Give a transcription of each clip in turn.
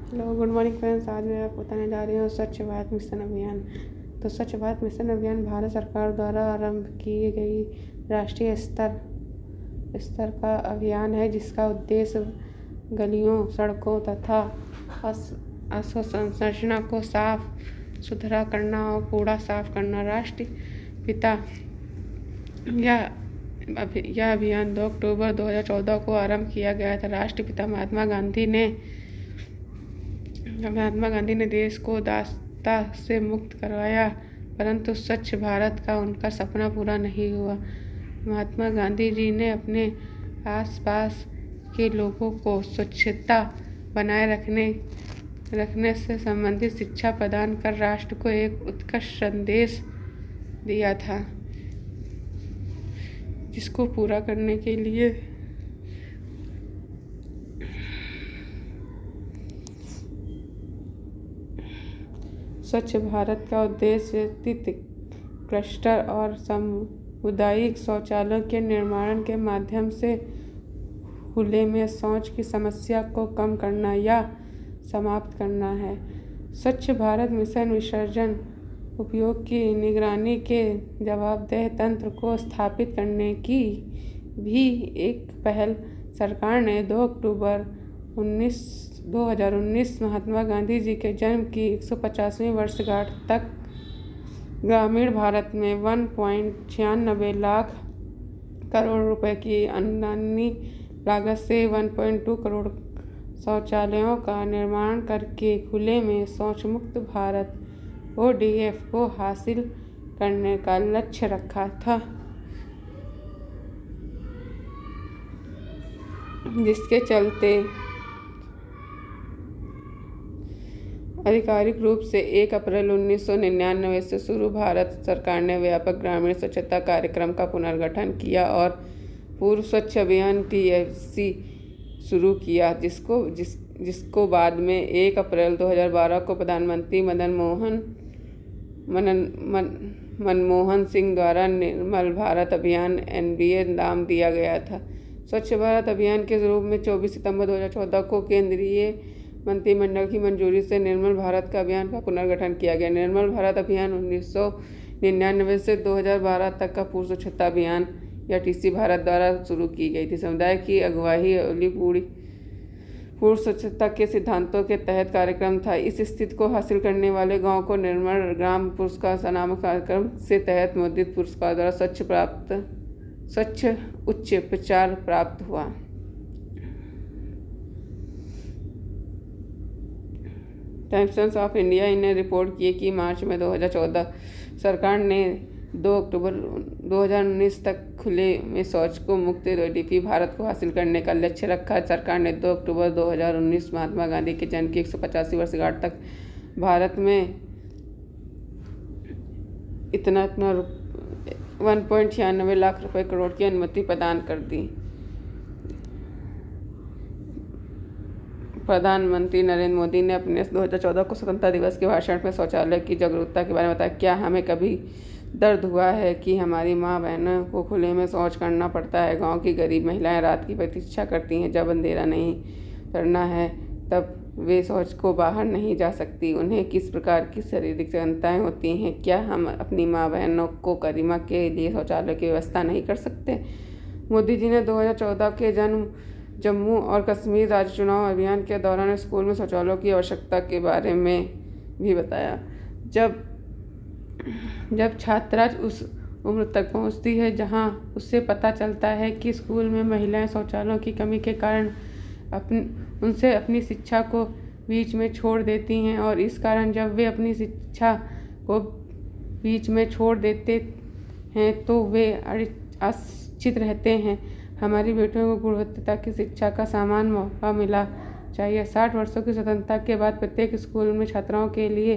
Hello, good morning friends. आज मैं आपको बताने जा रही हूँ स्वच्छ भारत मिशन अभियान। तो स्वच्छ भारत मिशन अभियान भारत सरकार द्वारा आरंभ की गई राष्ट्रीय स्तर का अभियान है, जिसका उद्देश्य गलियों, सड़कों तथा अवसंरचना को साफ सुथरा करना और कूड़ा साफ करना। राष्ट्रपिता यह अभियान 2 अक्टूबर 2014 को आरंभ किया गया था। राष्ट्रपिता महात्मा गांधी ने देश को दासता से मुक्त करवाया, परंतु स्वच्छ भारत का उनका सपना पूरा नहीं हुआ। महात्मा गांधी जी ने अपने आसपास के लोगों को स्वच्छता बनाए रखने से संबंधित शिक्षा प्रदान कर राष्ट्र को एक उत्कृष्ट संदेश दिया था, जिसको पूरा करने के लिए स्वच्छ भारत का उद्देश्य व्यक्तिगत, क्लस्टर और सामुदायिक शौचालयों के निर्माण के माध्यम से खुले में शौच की समस्या को कम करना या समाप्त करना है। स्वच्छ भारत मिशन विसर्जन उपयोग की निगरानी के जवाबदेह तंत्र को स्थापित करने की भी एक पहल सरकार ने 2 अक्टूबर 2019 महात्मा गांधी जी के जन्म की 150वीं वर्षगांठ तक ग्रामीण भारत में 1.96 लाख करोड़ रुपए की अनुदानी लागत से 1.2 करोड़ शौचालयों का निर्माण करके खुले में शौच मुक्त भारत ODF को हासिल करने का लक्ष्य रखा था, जिसके चलते आधिकारिक रूप से 1 अप्रैल 1999 से शुरू भारत सरकार ने व्यापक ग्रामीण स्वच्छता कार्यक्रम का पुनर्गठन किया और पूर्व स्वच्छ अभियान TFC शुरू किया, जिसको बाद में 1 अप्रैल 2012 को प्रधानमंत्री मनमोहन सिंह द्वारा निर्मल भारत अभियान NBA नाम दिया गया था। स्वच्छ भारत अभियान के रूप में 24 सितंबर 2014 को केंद्रीय मंत्रिमंडल की मंजूरी से निर्मल भारत का अभियान का पुनर्गठन किया गया। निर्मल भारत अभियान 1999 से 2012 तक का पूर्व स्वच्छता अभियान या TC भारत द्वारा शुरू की गई थी। समुदाय की अगुवाई वाली पूर्व स्वच्छता के सिद्धांतों के तहत कार्यक्रम था। इस स्थिति को हासिल करने वाले गांव को निर्मल ग्राम पुरस्कार नामक कार्यक्रम से तहत मुद्रित पुरस्कार द्वारा स्वच्छ उच्च प्रचार प्राप्त हुआ। टाइम्स ऑफ इंडिया ने रिपोर्ट की कि मार्च में 2014 सरकार ने 2 अक्टूबर 2019 तक खुले में शौच को मुक्त ODF भारत को हासिल करने का लक्ष्य रखा। सरकार ने 2 अक्टूबर 2019 महात्मा गांधी के जन्म की 150वीं वर्षगांठ तक भारत में इतना 1.96 लाख रुपए करोड़ की अनुमति प्रदान कर दी। प्रधानमंत्री नरेंद्र मोदी ने अपने 2014 को स्वतंत्रता दिवस के भाषण में शौचालय की जागरूकता के बारे में बताया। क्या हमें कभी दर्द हुआ है कि हमारी माँ बहनों को खुले में शौच करना पड़ता है? गांव की गरीब महिलाएं रात की प्रतीक्षा करती हैं। जब अंधेरा नहीं करना है तब वे शौच को बाहर नहीं जा सकती। उन्हें किस प्रकार की शारीरिक चिंताएं होती हैं? क्या हम अपनी माँ बहनों को गरिमा के लिए शौचालय की व्यवस्था नहीं कर सकते? मोदी जी ने 2014 के जम्मू और कश्मीर राज्य चुनाव अभियान के दौरान स्कूल में शौचालयों की आवश्यकता के बारे में भी बताया। जब छात्रा उस उम्र तक पहुंचती है जहां उससे पता चलता है कि स्कूल में महिलाएं शौचालयों की कमी के कारण उनसे अपनी शिक्षा को बीच में छोड़ देती हैं, और इस कारण जब वे अपनी शिक्षा को बीच में छोड़ देते हैं तो वे अशिक्षित रहते हैं। हमारी बेटियों को गुणवत्ता की शिक्षा का समान मौका मिला चाहिए। 60 वर्षों की स्वतंत्रता के बाद प्रत्येक स्कूल में छात्राओं के लिए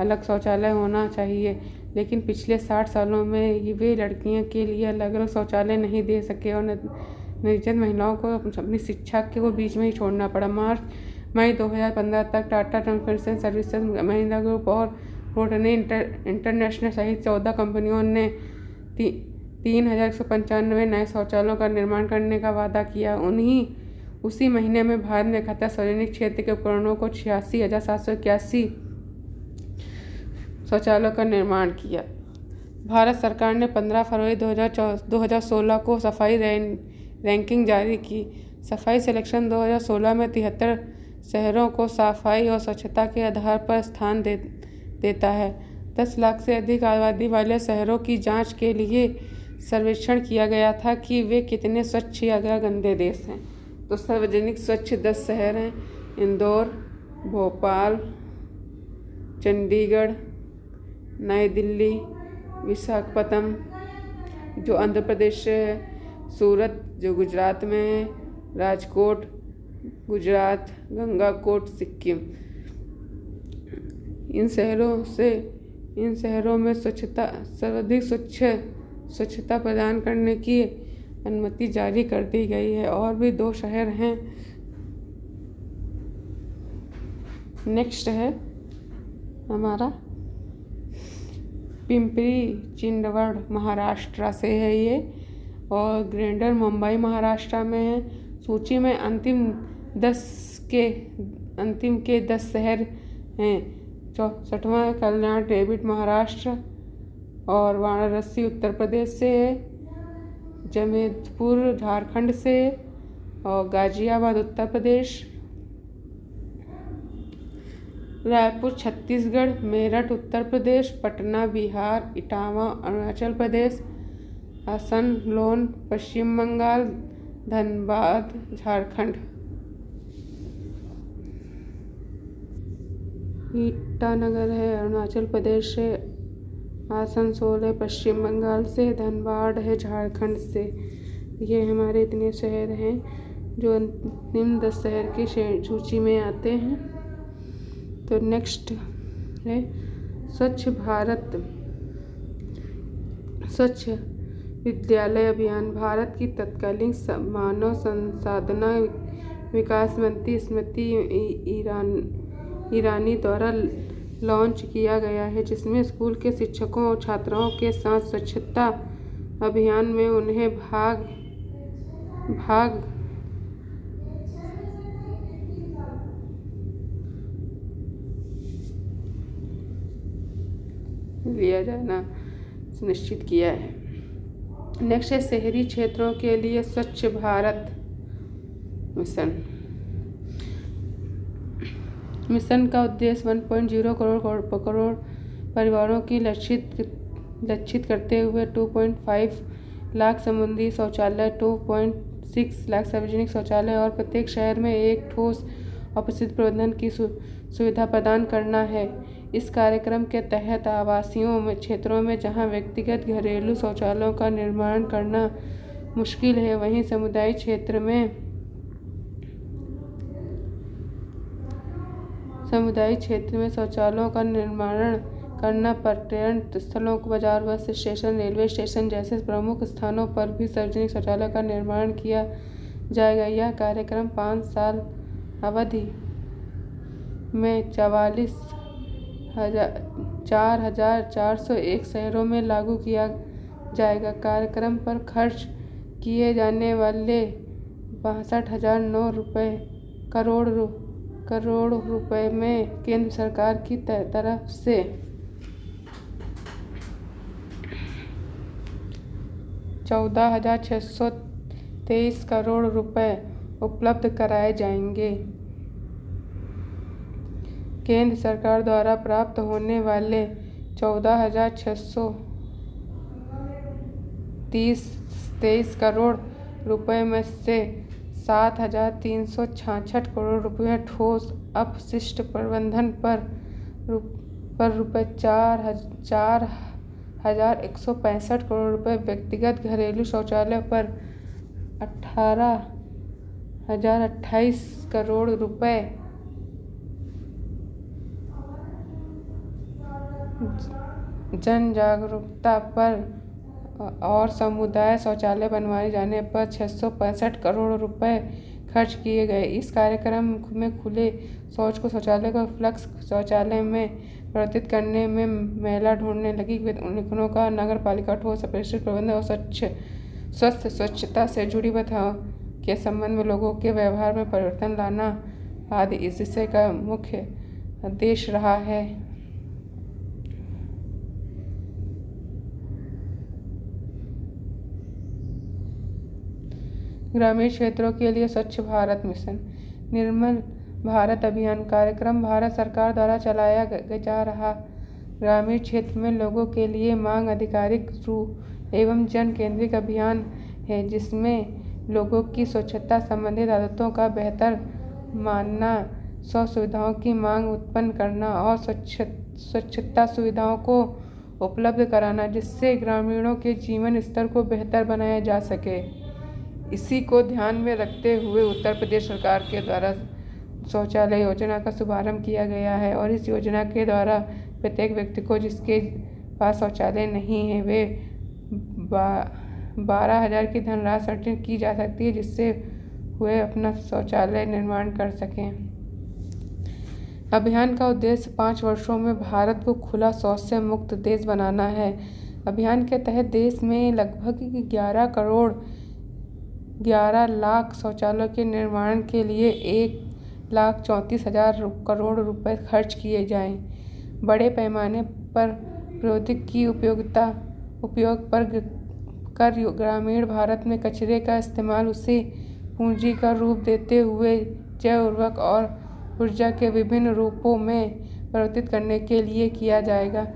अलग शौचालय होना चाहिए, लेकिन पिछले 60 सालों में वे लड़कियों के लिए अलग अलग शौचालय नहीं दे सके और निर्धन महिलाओं को अपनी शिक्षा को बीच में ही छोड़ना पड़ा। मई 2015 तक Tata transportation services, Mahindra group और रोटरी इंटरनेशनल सहित 14 कंपनियों ने 3,195 नए शौचालयों का निर्माण करने का वादा किया। उसी महीने में भारत ने 71 सार्वजनिक क्षेत्र के उपकरणों को 86,781 शौचालयों का निर्माण किया। भारत सरकार ने 15 फरवरी 2016 को सफाई रैंकिंग जारी की। सफाई सर्वेक्षण 2016 में 73 शहरों को सफाई और स्वच्छता के आधार पर स्थान देता है। 10 लाख से अधिक आबादी वाले शहरों की जांच के लिए सर्वेक्षण किया गया था कि वे कितने स्वच्छ या गंदे देश हैं। तो सार्वजनिक स्वच्छ 10 शहर हैं: इंदौर, भोपाल, चंडीगढ़, नई दिल्ली, विशाखापत्तनम जो आंध्र प्रदेश से है, सूरत जो गुजरात में है, राजकोट गुजरात, गंगाकोट सिक्किम। इन शहरों में सर्वाधिक स्वच्छता प्रदान करने की अनुमति जारी कर दी गई है। और भी 2 शहर हैं। नेक्स्ट है हमारा पिंपरी चिंचवड, महाराष्ट्र से है ये, और ग्रेटर मुंबई महाराष्ट्र में है। सूची में अंतिम के 10 शहर हैं। 64वां कल्याण डेविड महाराष्ट्र, और वाराणसी उत्तर प्रदेश से है, जमशेदपुर झारखंड से, और गाजियाबाद उत्तर प्रदेश, रायपुर छत्तीसगढ़, मेरठ उत्तर प्रदेश, पटना बिहार, इटावा अरुणाचल प्रदेश, असनसोल पश्चिम बंगाल, धनबाद झारखंड। ईटानगर है अरुणाचल प्रदेश से, आसनसोल है पश्चिम बंगाल से, धनबाद है झारखंड से। ये हमारे इतने शहर हैं जो निम्न 10 शहर की सूची में आते हैं। तो नेक्स्ट है स्वच्छ भारत स्वच्छ विद्यालय अभियान। भारत की तत्कालीन मानव संसाधन विकास मंत्री स्मृति ईरानी द्वारा लॉन्च किया गया है, जिसमें स्कूल के शिक्षकों और छात्राओं के साथ स्वच्छता अभियान में उन्हें भाग लिया जाना सुनिश्चित किया है। नेक्स्ट है शहरी क्षेत्रों के लिए स्वच्छ भारत मिशन का उद्देश्य 1.0 करोड़ परिवारों की लक्षित करते हुए 2.5 लाख समुदाय शौचालय, 2.6 लाख सार्वजनिक शौचालय और प्रत्येक शहर में एक ठोस अपशिष्ट प्रबंधन की सुविधा प्रदान करना है। इस कार्यक्रम के तहत आवासीय क्षेत्रों में जहां व्यक्तिगत घरेलू शौचालयों का निर्माण करना मुश्किल है, वहीं समुदाय क्षेत्र में शौचालयों का निर्माण करना पर्यटन स्थलों, बाजार, बस स्टेशन, रेलवे स्टेशन जैसे प्रमुख स्थानों पर भी सार्वजनिक शौचालय का निर्माण किया जाएगा। यह कार्यक्रम 5 साल अवधि में 4,401 शहरों में लागू किया जाएगा। कार्यक्रम पर खर्च किए जाने वाले 62,009 करोड़ रुपए में केंद्र सरकार की तरफ से 14,623 करोड़ रुपए उपलब्ध कराए जाएंगे। केंद्र सरकार द्वारा प्राप्त होने वाले 14,623 करोड़ रुपए में से 7,366 करोड़ रुपए ठोस अपशिष्ट प्रबंधन पर रुपए 4,165 करोड़ रुपए, व्यक्तिगत घरेलू शौचालय पर 18,028 करोड़ रुपए, जन जागरूकता पर और समुदाय शौचालय बनवाए जाने पर 665 करोड़ रुपए खर्च किए गए। इस कार्यक्रम में खुले शौच को शौचालय को फ्लक्स शौचालय में परिवर्तित करने में महिला ढूंढने लगी निपुणों का नगर पालिका ठोस अपशिष्ट प्रबंधन और स्वच्छता से जुड़ी बाधाओं के संबंध में लोगों के व्यवहार में परिवर्तन लाना आदि इस विषय का मुख्य उद्देश्य रहा है। ग्रामीण क्षेत्रों के लिए स्वच्छ भारत मिशन। निर्मल भारत अभियान कार्यक्रम भारत सरकार द्वारा चलाया जा रहा ग्रामीण क्षेत्र में लोगों के लिए मांग आधिकारिक रूप एवं जन केंद्रित अभियान है, जिसमें लोगों की स्वच्छता संबंधित आदतों का बेहतर मानना, सुविधाओं की मांग उत्पन्न करना और स्वच्छता सुविधाओं को उपलब्ध कराना, जिससे ग्रामीणों के जीवन स्तर को बेहतर बनाया जा सके। इसी को ध्यान में रखते हुए उत्तर प्रदेश सरकार के द्वारा शौचालय योजना का शुभारंभ किया गया है और इस योजना के द्वारा प्रत्येक व्यक्ति को जिसके पास शौचालय नहीं है वे 12,000 की धनराशि आवंटित की जा सकती है, जिससे वे अपना शौचालय निर्माण कर सकें। अभियान का उद्देश्य 5 वर्षों में भारत को खुला शौच से मुक्त देश बनाना है। अभियान के तहत देश में लगभग 11 लाख शौचालयों के निर्माण के लिए 1,34,000 करोड़ रुपए खर्च किए जाएं। बड़े पैमाने पर प्रौद्योगिकी की उपयोग पर कर ग्रामीण भारत में कचरे का इस्तेमाल उसे पूंजी का रूप देते हुए जैव उर्वरक और ऊर्जा के विभिन्न रूपों में परिवर्तित करने के लिए किया जाएगा।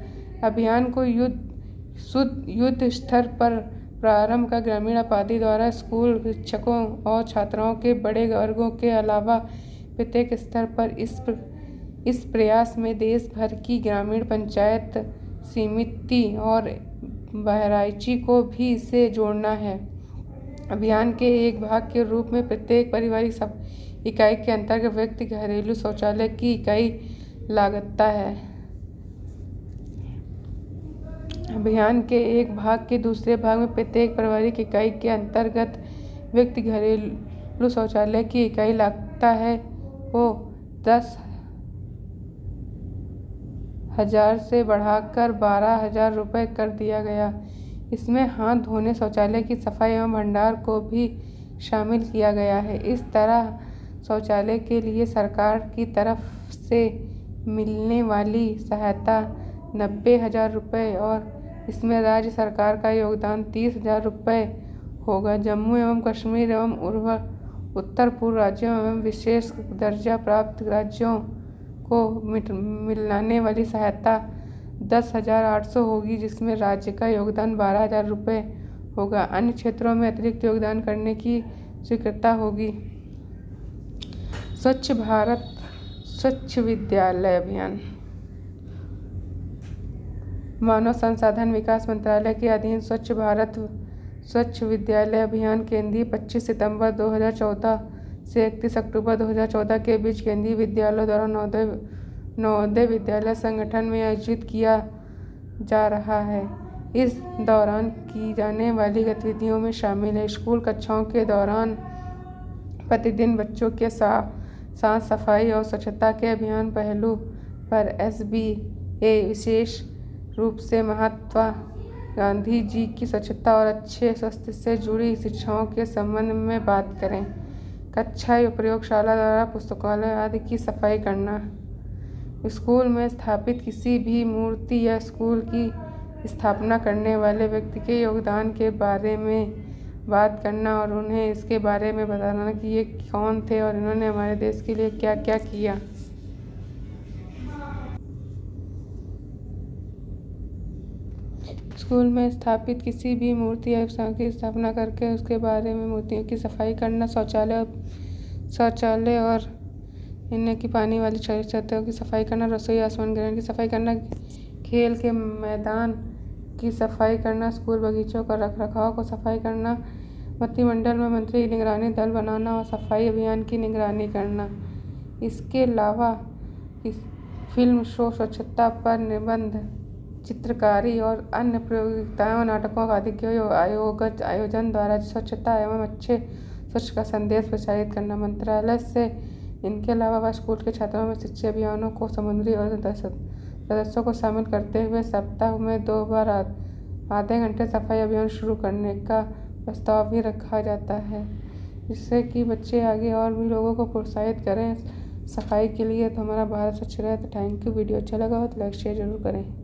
अभियान को युद्ध स्तर पर प्रारंभ का ग्रामीण आबादी द्वारा स्कूल शिक्षकों और छात्राओं के बड़े वर्गों के अलावा प्रत्येक स्तर पर इस प्रयास में देश भर की ग्रामीण पंचायत समिति और बहराइची को भी इसे जोड़ना है। अभियान के एक भाग के रूप में प्रत्येक पारिवारिक इकाई के अंतर्गत व्यक्ति घरेलू शौचालय की इकाई लागता है। अभियान के एक भाग के दूसरे भाग में प्रत्येक पारिवारिक इकाई के अंतर्गत व्यक्ति घरेलू शौचालय की इकाई लागता है वो 10,000 से बढ़ाकर 12,000 रुपये कर दिया गया। इसमें हाथ धोने, शौचालय की सफाई एवं भंडार को भी शामिल किया गया है। इस तरह शौचालय के लिए सरकार की तरफ से मिलने वाली सहायता 90,000 रुपये और इसमें राज्य सरकार का योगदान 30,000 रुपये होगा। जम्मू एवं कश्मीर एवं उत्तर पूर्व राज्यों एवं विशेष दर्जा प्राप्त राज्यों को मिलने वाली सहायता 10,800 होगी, जिसमें राज्य का योगदान 12,000 रुपये होगा। अन्य क्षेत्रों में अतिरिक्त योगदान करने की स्वीकृति होगी। स्वच्छ भारत स्वच्छ विद्यालय अभियान। मानव संसाधन विकास मंत्रालय के अधीन स्वच्छ भारत स्वच्छ विद्यालय अभियान केंद्रीय 25 सितंबर 2014 से 31 अक्टूबर 2014 के बीच केंद्रीय विद्यालयों द्वारा नवोदय विद्यालय संगठन में आयोजित किया जा रहा है। इस दौरान की जाने वाली गतिविधियों में शामिल है स्कूल कक्षाओं के दौरान प्रतिदिन बच्चों के साथ सफाई और स्वच्छता के अभियान पहलू पर SBA विशेष रूप से महात्मा गांधी जी की स्वच्छता और अच्छे स्वास्थ्य से जुड़ी शिक्षाओं के संबंध में बात करें। कक्षा या प्रयोगशाला द्वारा पुस्तकालय आदि की सफाई करना। स्कूल में स्थापित किसी भी मूर्ति या स्कूल की स्थापना करने वाले व्यक्ति के योगदान के बारे में बात करना और उन्हें इसके बारे में बताना कि ये कौन थे और इन्होंने हमारे देश के लिए क्या क्या किया। स्कूल में स्थापित किसी भी मूर्ति या की स्थापना करके उसके बारे में मूर्तियों की सफाई करना। शौचालय और इनमें की पानी वाली सतहों की सफाई करना। रसोई आसमान ग्रहण की सफाई करना। खेल के मैदान की सफाई करना। स्कूल बगीचों का रखरखाव को सफाई करना। मंत्रिमंडल में मंत्री निगरानी दल बनाना और सफाई अभियान की निगरानी करना। इसके अलावा फिल्म शो, स्वच्छता पर निबंध, चित्रकारी और अन्य प्रतियोगिताओं, नाटकों आदि के आयोजन द्वारा स्वच्छता एवं अच्छे स्वच्छ का संदेश प्रचारित करना। मंत्रालय से इनके अलावा वह स्कूल के छात्रों में शिक्षा अभियानों को समुद्री और सदस्यों को शामिल करते हुए सप्ताह में 2 बार आधे घंटे सफाई अभियान शुरू करने का प्रस्ताव भी रखा जाता है। जिससे कि बच्चे आगे और भी लोगों को प्रोत्साहित करें सफाई के लिए। तो हमारा भारत स्वच्छ रहे। तो थैंक यू। वीडियो अच्छा लगा हो तो लाइक शेयर ज़रूर करें।